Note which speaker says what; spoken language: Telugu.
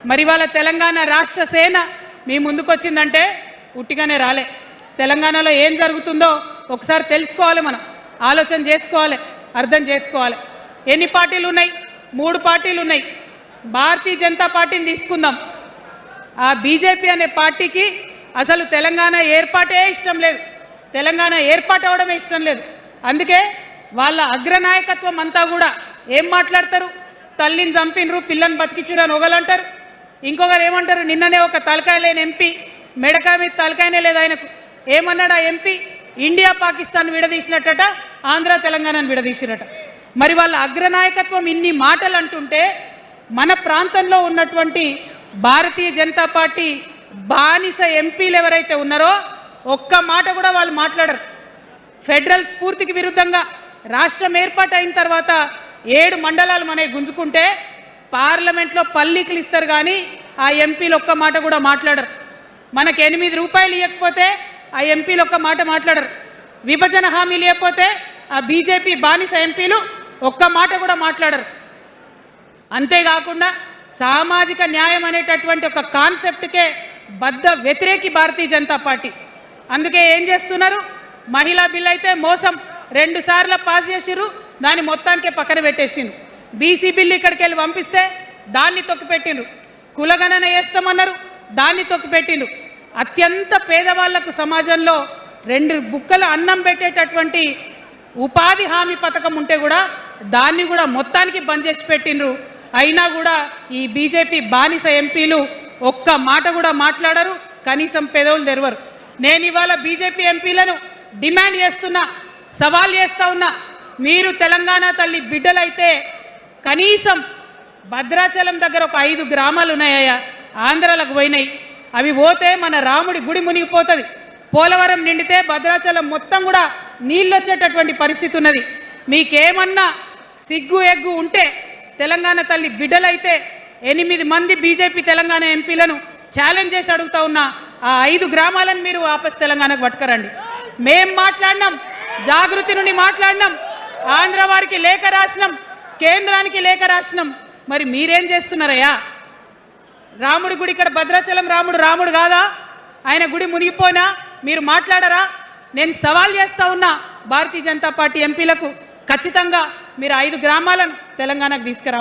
Speaker 1: మరి వాళ్ళ తెలంగాణ రాష్ట్ర సేన మీ ముందుకొచ్చిందంటే ఉట్టిగానే రాలే. తెలంగాణలో ఏం జరుగుతుందో ఒకసారి తెలుసుకోవాలి, మనం ఆలోచన చేసుకోవాలి, అర్థం చేసుకోవాలి. ఎన్ని పార్టీలు ఉన్నాయి? 3 పార్టీలు ఉన్నాయి. భారతీయ జనతా పార్టీని తీసుకుందాం. ఆ బీజేపీ అనే పార్టీకి అసలు తెలంగాణ ఏర్పాటే ఇష్టం లేదు, తెలంగాణ ఏర్పాటు అవడమే ఇష్టం లేదు. అందుకే వాళ్ళ అగ్రనాయకత్వం అంతా కూడా ఏం మాట్లాడతారు? తల్లిని చంపినరు, పిల్లని బతికించిరు అని ఒకలంటారు. ఇంకొకరు ఏమంటారు? నిన్ననే ఒక తలకాయ లేని ఎంపీ, మెడకాయ మీద తలకాయనే లేదు ఆయనకు, ఏమన్నాడు ఆ ఎంపీ? ఇండియా పాకిస్తాన్ విడదీసినట్టట, ఆంధ్ర తెలంగాణను విడదీసిరట. మరి వాళ్ళ అగ్రనాయకత్వం ఇన్ని మాటలు అంటుంటే మన ప్రాంతంలో ఉన్నటువంటి భారతీయ జనతా పార్టీ బానిస ఎంపీలు ఎవరైతే ఉన్నారో ఒక్క మాట కూడా వాళ్ళు మాట్లాడరు. ఫెడరల్ స్ఫూర్తికి విరుద్ధంగా రాష్ట్రం ఏర్పాటు అయిన తర్వాత 7 మండలాలు మనకి గుంజుకుంటే పార్లమెంట్లో పల్లీకులు ఇస్తారు, కానీ ఆ ఎంపీలు ఒక్క మాట కూడా మాట్లాడరు. మనకు 8 రూపాయలు ఇవ్వకపోతే ఆ ఎంపీలు ఒక్క మాట మాట్లాడరు. విభజన హామీలు ఇవ్వకపోతే ఆ బీజేపీ బానిస ఎంపీలు ఒక్క మాట కూడా మాట్లాడరు. అంతేకాకుండా సామాజిక న్యాయం అనేటటువంటి ఒక కాన్సెప్ట్కే బద్ద వ్యతిరేకి భారతీయ జనతా పార్టీ. అందుకే ఏం చేస్తున్నారు? మహిళా బిల్ అయితే మోసం, 2 సార్లు పాస్ చేసిరు, దాన్ని మొత్తానికే పక్కన పెట్టేసిండ్రు. బీసీ బిల్లు ఇక్కడికి వెళ్ళి పంపిస్తే దాన్ని తొక్కిపెట్టిండ్రు. కులగణన వేస్తామన్నారు, దాన్ని తొక్కిపెట్టిండ్రు. అత్యంత పేదవాళ్లకు సమాజంలో 2 బుక్కల అన్నం పెట్టేటటువంటి ఉపాధి హామీ పథకం ఉంటే కూడా దాన్ని కూడా మొత్తానికి బంద్ చేసి పెట్టిండ్రు. అయినా కూడా ఈ బీజేపీ బానిస ఎంపీలు ఒక్క మాట కూడా మాట్లాడరు, కనీసం పెదవులు తెరవరు. నేను ఇవాళ బీజేపీ ఎంపీలను డిమాండ్ చేస్తున్నా, సవాల్ చేస్తా ఉన్నా, మీరు తెలంగాణ తల్లి బిడ్డలైతే కనీసం భద్రాచలం దగ్గర ఒక 5 గ్రామాలు ఉన్నాయా, ఆంధ్రాలకు పోయినాయి, అవి పోతే మన రాముడి గుడి మునిగిపోతుంది. పోలవరం నిండితే భద్రాచలం మొత్తం కూడా నీళ్ళు వచ్చేటటువంటి పరిస్థితి ఉన్నది. మీకేమన్నా సిగ్గు ఎగ్గు ఉంటే తెలంగాణ తల్లి బిడ్డలైతే 8 మంది బీజేపీ తెలంగాణ ఎంపీలను ఛాలెంజ్ చేసి అడుగుతా ఉన్నా, ఆ 5 గ్రామాలను మీరు వాపస్ తెలంగాణకు పట్టుకరండి. మేం మాట్లాడినాం, జాగృతి నుండి మాట్లాడినాం, ఆంధ్ర వారికి లేఖ రాసినాం, కేంద్రానికి లేఖ రాసినాం. మరి మీరేం చేస్తున్నారయ్యా? రాముడి గుడి ఇక్కడ భద్రాచలం రాముడు కాదా? ఆయన గుడి మునిగిపోయినా మీరు మాట్లాడరా? నేను సవాల్ చేస్తా ఉన్నా భారతీయ జనతా పార్టీ ఎంపీలకు, ఖచ్చితంగా మీరు 5 గ్రామాలను తెలంగాణకు తీసుకురా.